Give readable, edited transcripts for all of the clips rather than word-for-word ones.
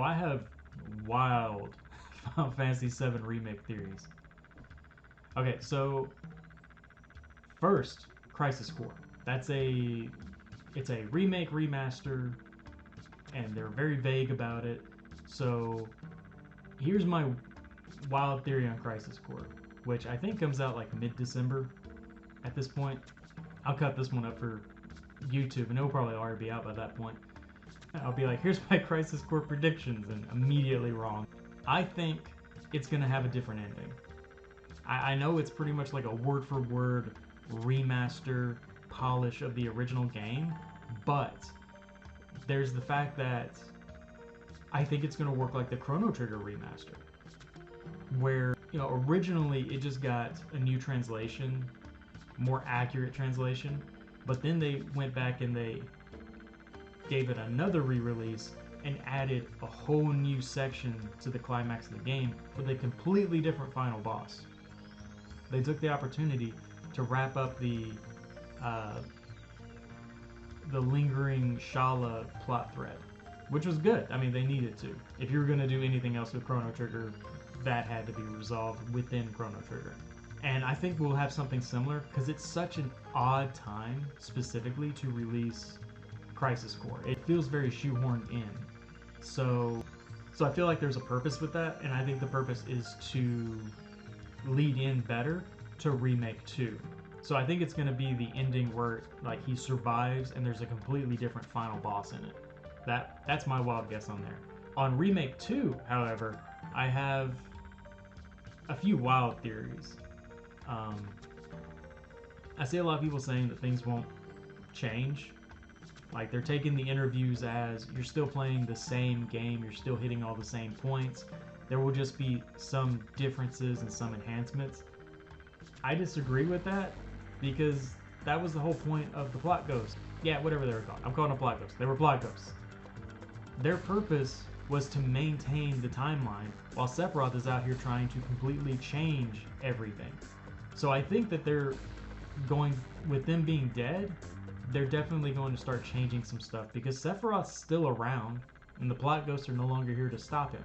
I have wild Final Fantasy VII Remake theories. Okay, so first, Crisis Core. That's a it's a remake remaster, and they're very vague about it. So here's my wild theory on Crisis Core, which I think comes out like mid-December at this point. I'll cut this one up for YouTube, and it'll probably already be out by that point. I'll be like, here's my Crisis Core predictions, and immediately wrong. I think it's going to have a different ending. I know it's pretty much like a word for word remaster polish of the original game, but there's the fact that I think it's going to work like the Chrono Trigger remaster, where, originally it just got a new translation, more accurate translation, but then they went back and they gave it another re-release and added a whole new section to the climax of the game with a completely different final boss. They took the opportunity to wrap up the lingering Shala plot thread, which was good. I mean, they needed to. If you were going to do anything else with Chrono Trigger, that had to be resolved within Chrono Trigger. And I think we'll have something similar because it's such an odd time specifically to release Crisis Core. It feels very shoehorned in. So I feel like there's a purpose with that, and I think the purpose is to lead in better to Remake 2. So I think it's going to be the ending where like he survives and there's a completely different final boss in it. That's my wild guess on there. On Remake 2, however, I have a few wild theories. I see a lot of people saying that things won't change. Like they're taking the interviews as you're still playing the same game, you're still hitting all the same points. There will just be some differences and some enhancements. I disagree with that because that was the whole point of the plot ghosts. Yeah, whatever they were called. I'm calling them plot ghosts. They were plot ghosts. Their purpose was to maintain the timeline while Sephiroth is out here trying to completely change everything. So I think that they're going, with them being dead, they're definitely going to start changing some stuff because Sephiroth's still around and the plot ghosts are no longer here to stop him.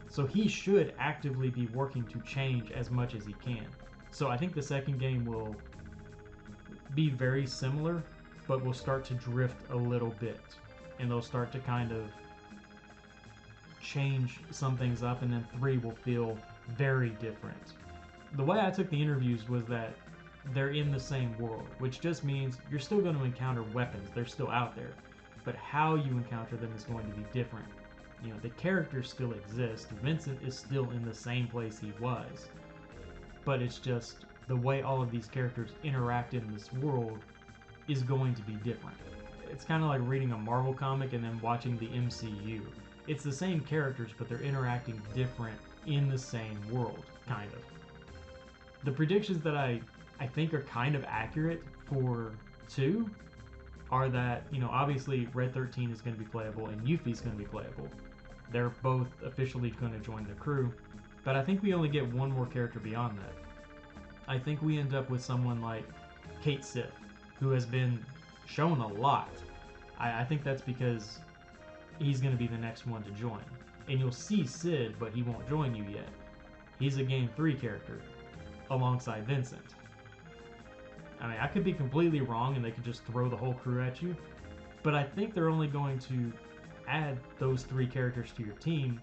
So he should actively be working to change as much as he can. So I think the second game will be very similar, but will start to drift a little bit. And they'll start to kind of change some things up, and then 3 will feel very different. The way I took the interviews was that they're in the same world, which just means you're still going to encounter weapons. They're still out there. But how you encounter them is going to be different. The characters still exist. Vincent is still in the same place he was. But it's just the way all of these characters interact in this world is going to be different. It's kind of like reading a Marvel comic and then watching the MCU. It's the same characters, but they're interacting different in the same world, kind of. The predictions that I think are kind of accurate for 2 are that, obviously Red 13 is going to be playable and Yuffie is going to be playable. They're both officially going to join the crew, but I think we only get one more character beyond that. I think we end up with someone like Kate Sith, who has been shown a lot. I think that's because he's going to be the next one to join. And you'll see Sid, but he won't join you yet. He's a Game 3 character, alongside Vincent. I mean, I could be completely wrong and they could just throw the whole crew at you, but I think they're only going to add those 3 characters to your team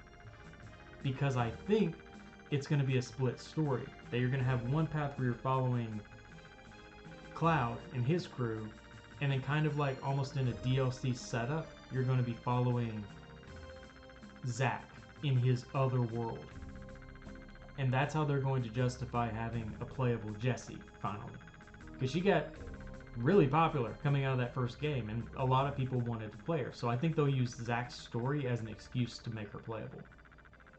because I think it's going to be a split story. That you're going to have one path where you're following Cloud and his crew, and then kind of like almost in a DLC setup, you're going to be following Zack in his other world. And that's how they're going to justify having a playable Jessie, finally. Because she got really popular coming out of that first game, and a lot of people wanted to play her. So I think they'll use Zack's story as an excuse to make her playable.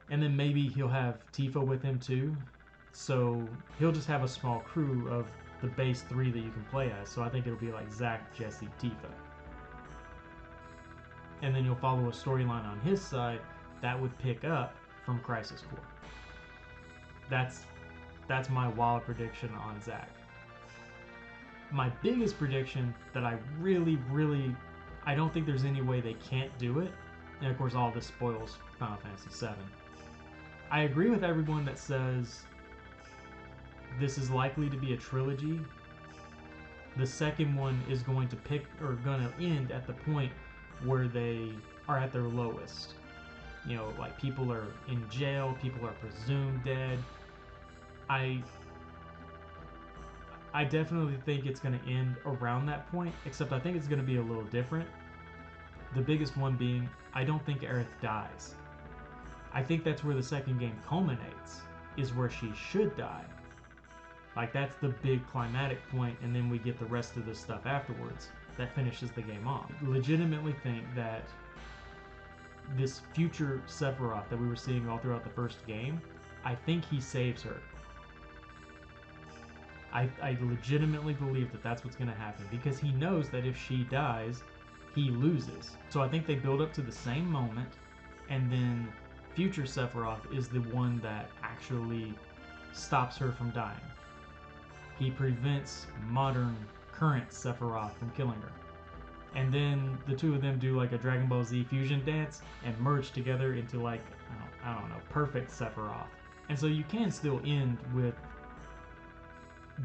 And then maybe he'll have Tifa with him too. So he'll just have a small crew of the base 3 that you can play as. So I think it'll be like Zack, Jessie, Tifa. And then you'll follow a storyline on his side that would pick up from Crisis Core. That's my wild prediction on Zack. My biggest prediction that I really, I don't think there's any way they can't do it, And of course, all this spoils Final Fantasy VII. I agree with everyone that says this is likely to be a trilogy. The second one is going to end at the point where they are at their lowest. You know, like people are in jail, people are presumed dead. I definitely think it's going to end around that point, except I think it's going to be a little different. The biggest one being, I don't think Aerith dies. I think that's where the second game culminates, is where she should die. Like, that's the big climatic point, and then we get the rest of the stuff afterwards that finishes the game off. I legitimately think that this future Sephiroth that we were seeing all throughout the first game, I think he saves her. I legitimately believe that that's what's going to happen, because he knows that if she dies, he loses. So I think they build up to the same moment, and then future Sephiroth is the one that actually stops her from dying. He prevents modern, current Sephiroth from killing her. And then the two of them do like a Dragon Ball Z fusion dance and merge together into like, I don't know, perfect Sephiroth. And so you can still end with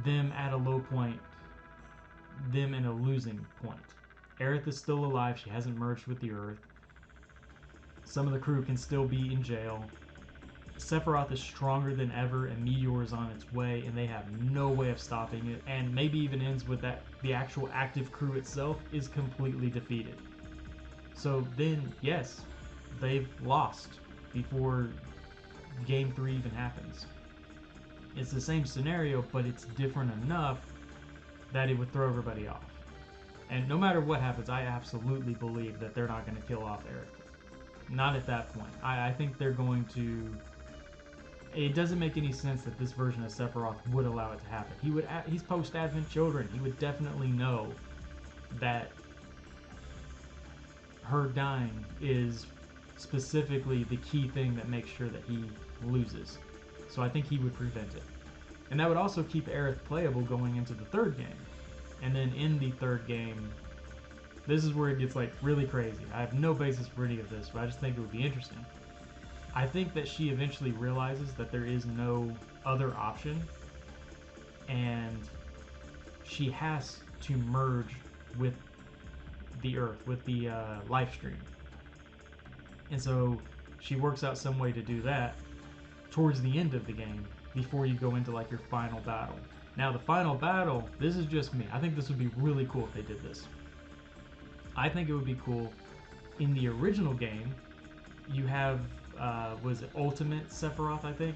them at a low point, them in a losing point. Aerith is still alive, she hasn't merged with the Earth. Some of the crew can still be in jail. Sephiroth is stronger than ever, and Meteor is on its way, and they have no way of stopping it. And maybe even ends with that the actual active crew itself is completely defeated. So then, yes, they've lost before Game 3 even happens. It's the same scenario, but it's different enough that it would throw everybody off. And no matter what happens, I absolutely believe that they're not going to kill off Aerith. Not at that point. I think they're going to... It doesn't make any sense that this version of Sephiroth would allow it to happen. He's post-Advent Children. He would definitely know that her dying is specifically the key thing that makes sure that he loses. So I think he would prevent it. And that would also keep Aerith playable going into the third game. And then in the third game, this is where it gets like really crazy. I have no basis for any of this, but I just think it would be interesting. I think that she eventually realizes that there is no other option, and she has to merge with the Earth, with the life stream. And so she works out some way to do that towards the end of the game before you go into like your final battle. Now the final battle, this is just me. I think this would be really cool if they did this. I think it would be cool in the original game, you have was it Ultimate Sephiroth, I think?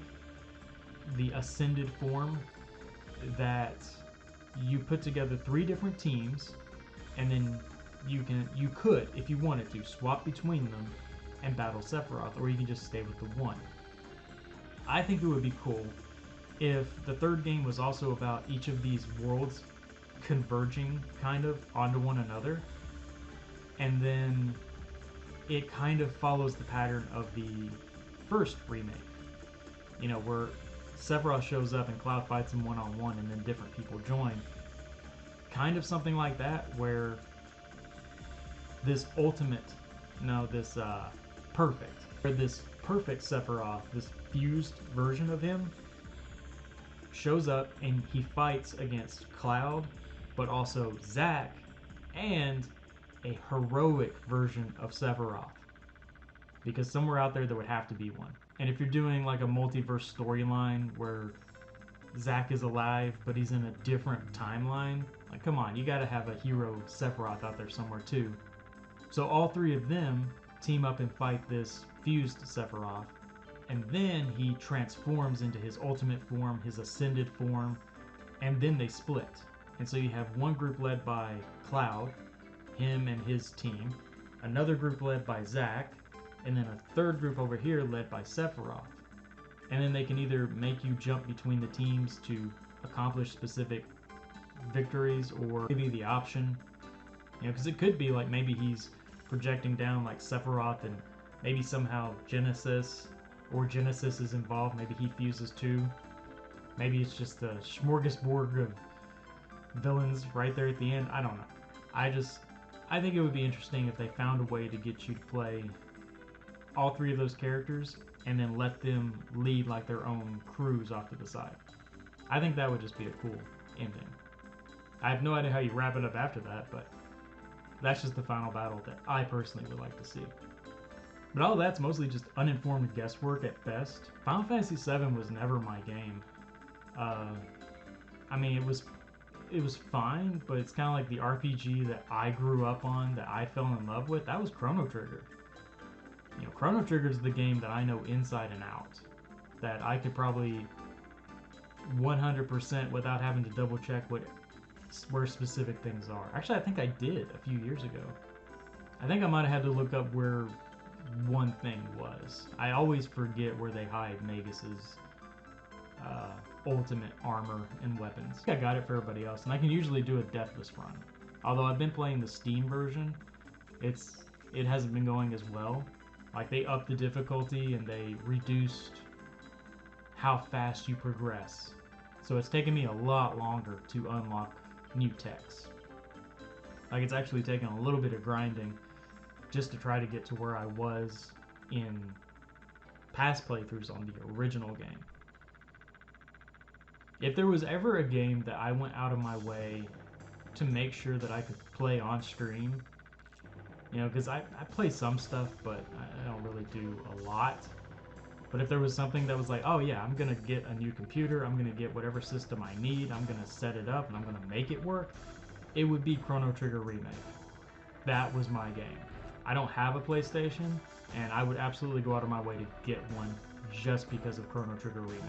The Ascended form that you put together 3 different teams, and then you could, if you wanted to, swap between them and battle Sephiroth, or you can just stay with the one. I think it would be cool if the third game was also about each of these worlds converging kind of onto one another, and then it kind of follows the pattern of the first remake. You know, where Sephiroth shows up and Cloud fights him one-on-one and then different people join. Kind of something like that, where this perfect Sephiroth, this fused version of him, shows up and he fights against Cloud, but also Zack, and a heroic version of Sephiroth. Because somewhere out there would have to be one. And if you're doing like a multiverse storyline where Zack is alive but he's in a different timeline, like come on, you gotta have a hero Sephiroth out there somewhere too. So all 3 of them team up and fight this fused Sephiroth, and then he transforms into his ultimate form, his ascended form, and then they split. And so you have one group led by Cloud, him and his team, another group led by Zack, and then a third group over here led by Sephiroth. And then they can either make you jump between the teams to accomplish specific victories, or give you the option, you know, because it could be like maybe he's projecting down like Sephiroth, and maybe somehow Genesis is involved. Maybe he fuses too. Maybe it's just a smorgasbord of villains right there at the end. I don't know. I think it would be interesting if they found a way to get you to play all three of those characters and then let them lead like their own crews off to the side. I think that would just be a cool ending. I have no idea how you wrap it up after that, but that's just the final battle that I personally would like to see. But all of that's mostly just uninformed guesswork at best. Final Fantasy VII was never my game. I mean, it was fine, but it's kind of like the RPG that I grew up on, that I fell in love with. That was Chrono Trigger. You know, Chrono Trigger is the game that I know inside and out. That I could probably 100% without having to double check where specific things are. Actually, I think I did a few years ago. I think I might have had to look up where one thing was. I always forget where they hide Magus's ultimate armor and weapons. I got it for everybody else, and I can usually do a deathless run. Although I've been playing the Steam version, it hasn't been going as well. Like, they upped the difficulty and they reduced how fast you progress. So it's taken me a lot longer to unlock new techs. Like, it's actually taken a little bit of grinding just to try to get to where I was in past playthroughs on the original game. If there was ever a game that I went out of my way to make sure that I could play on stream, you know, because I play some stuff, but I don't really do a lot. But if there was something that was like, oh yeah, I'm gonna get a new computer, I'm gonna get whatever system I need, I'm gonna set it up, and I'm gonna make it work, it would be Chrono Trigger Remake. That was my game. I don't have a PlayStation, and I would absolutely go out of my way to get one just because of Chrono Trigger Remake,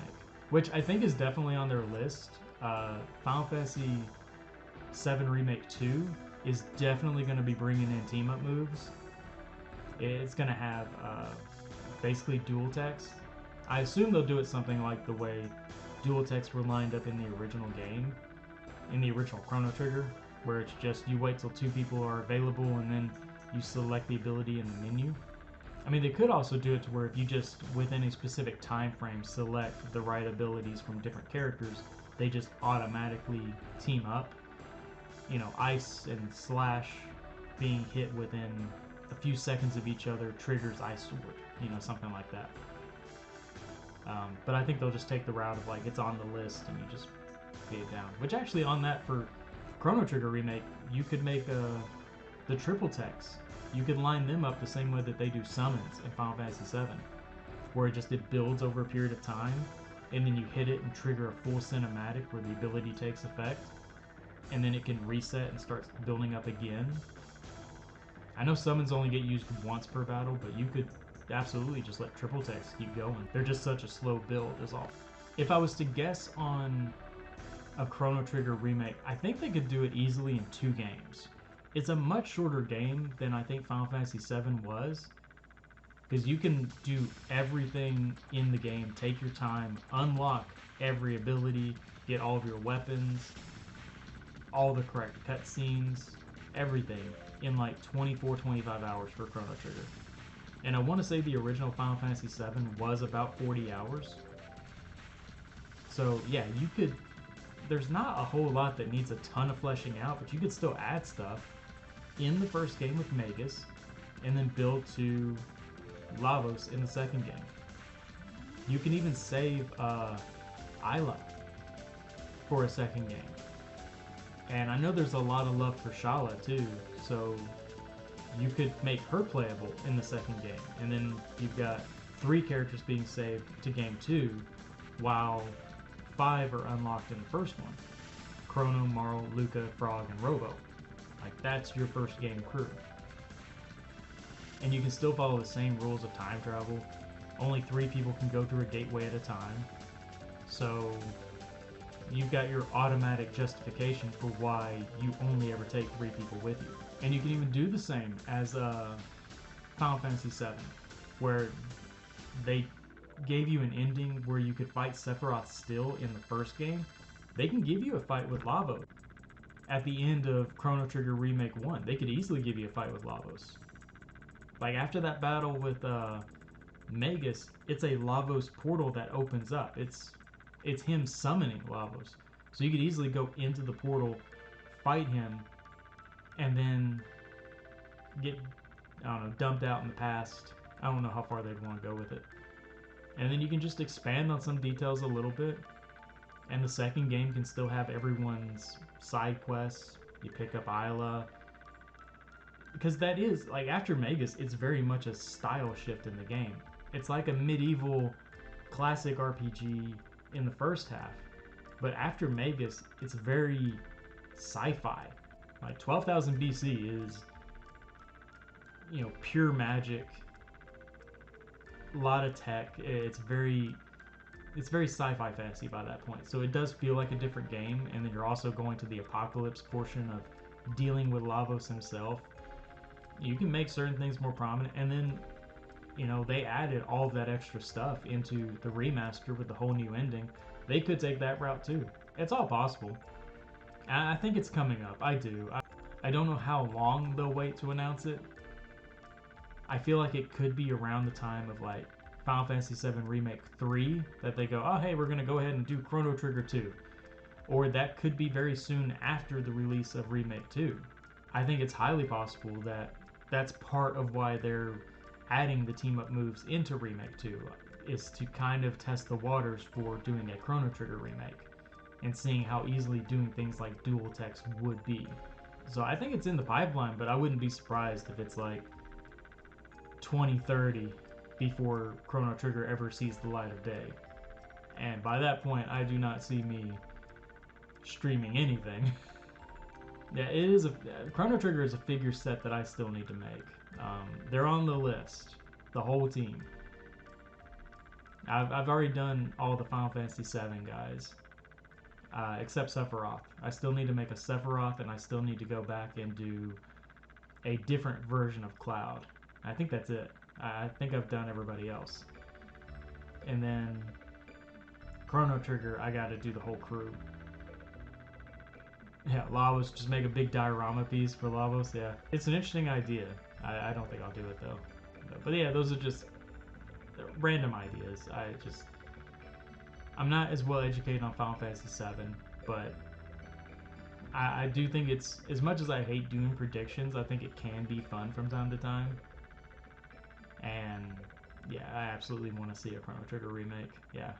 which I think is definitely on their list. Final Fantasy VII Remake 2 is definitely going to be bringing in team-up moves. It's going to have basically dual techs. I assume they'll do it something like the way dual techs were lined up in the original game, in the original Chrono Trigger, where it's just you wait till two people are available and then you select the ability in the menu. I mean, they could also do it to where if you just, within a specific time frame, select the right abilities from different characters, they just automatically team up. You know, Ice and Slash being hit within a few seconds of each other triggers Ice Sword, you know, something like that. But I think they'll just take the route of like, it's on the list and you just pay it down. Which actually, on that, for Chrono Trigger Remake, you could make the triple techs. You could line them up the same way that they do summons in Final Fantasy VII, where it builds over a period of time, and then you hit it and trigger a full cinematic where the ability takes effect, and then it can reset and start building up again. I know summons only get used once per battle, but you could absolutely just let triple techs keep going. They're just such a slow build is all. If I was to guess on a Chrono Trigger Remake, I think they could do it easily in 2 games. It's a much shorter game than I think Final Fantasy VII was, because you can do everything in the game, take your time, unlock every ability, get all of your weapons, all the correct cutscenes, everything in like 24-25 hours for Chrono Trigger. And I want to say the original Final Fantasy VII was about 40 hours. So yeah, you could, there's not a whole lot that needs a ton of fleshing out, but you could still add stuff in the first game with Magus, and then build to Lavos in the second game. You can even save Isla for a second game. And I know there's a lot of love for Shala too, so you could make her playable in the second game. And then you've got 3 characters being saved to game 2, while 5 are unlocked in the first one. Chrono, Marl, Luca, Frog, and Robo. Like, that's your first game crew. And you can still follow the same rules of time travel. Only 3 people can go through a gateway at a time. So you've got your automatic justification for why you only ever take 3 people with you. And you can even do the same as Final Fantasy VII, where they gave you an ending where you could fight Sephiroth still in the first game. They can give you a fight with Lavos. At the end of Chrono Trigger Remake 1, they could easily give you a fight with Lavos. Like, after that battle with Magus, it's a Lavos portal that opens up. It's him summoning Lavos. So you could easily go into the portal, fight him, and then get, I don't know, dumped out in the past, I don't know how far they'd want to go with it. And then you can just expand on some details a little bit. And the second game can still have everyone's side quests. You pick up Isla. Because that is, like, after Magus, it's very much a style shift in the game. It's like a medieval classic RPG in the first half. But after Magus, it's very sci-fi. Like 12,000 BC is, pure magic, a lot of tech. It's very sci-fi fantasy by that point. So it does feel like a different game, and then you're also going to the apocalypse portion of dealing with Lavos himself. You can make certain things more prominent, and then they added all of that extra stuff into the remaster with the whole new ending. They could take that route too. It's all possible. I think it's coming up. I do. I don't know how long they'll wait to announce it. I feel like it could be around the time of like Final Fantasy VII Remake 3 that they go, oh hey, we're going to go ahead and do Chrono Trigger 2. Or that could be very soon after the release of Remake 2. I think it's highly possible that that's part of why they're adding the team up moves into Remake 2, is to kind of test the waters for doing a Chrono Trigger remake and seeing how easily doing things like dual text would be. So I think it's in the pipeline, but I wouldn't be surprised if it's like 2030 before Chrono Trigger ever sees the light of day. And by that point, I do not see me streaming anything. Yeah, Chrono Trigger is a figure set that I still need to make. They're on the list, the whole team. I've already done all the Final Fantasy VII guys, except Sephiroth. I still need to make a Sephiroth, and I still need to go back and do a different version of Cloud. I think that's it. I think I've done everybody else. And then Chrono Trigger, I got to do the whole crew. Yeah, Lavos, just make a big diorama piece for Lavos. Yeah, it's an interesting idea. I don't think I'll do it though. But yeah, those are just random ideas. I'm not as well educated on Final Fantasy VII, but I do think it's, as much as I hate doing predictions, I think it can be fun from time to time. And yeah, I absolutely want to see a Chrono Trigger remake. Yeah.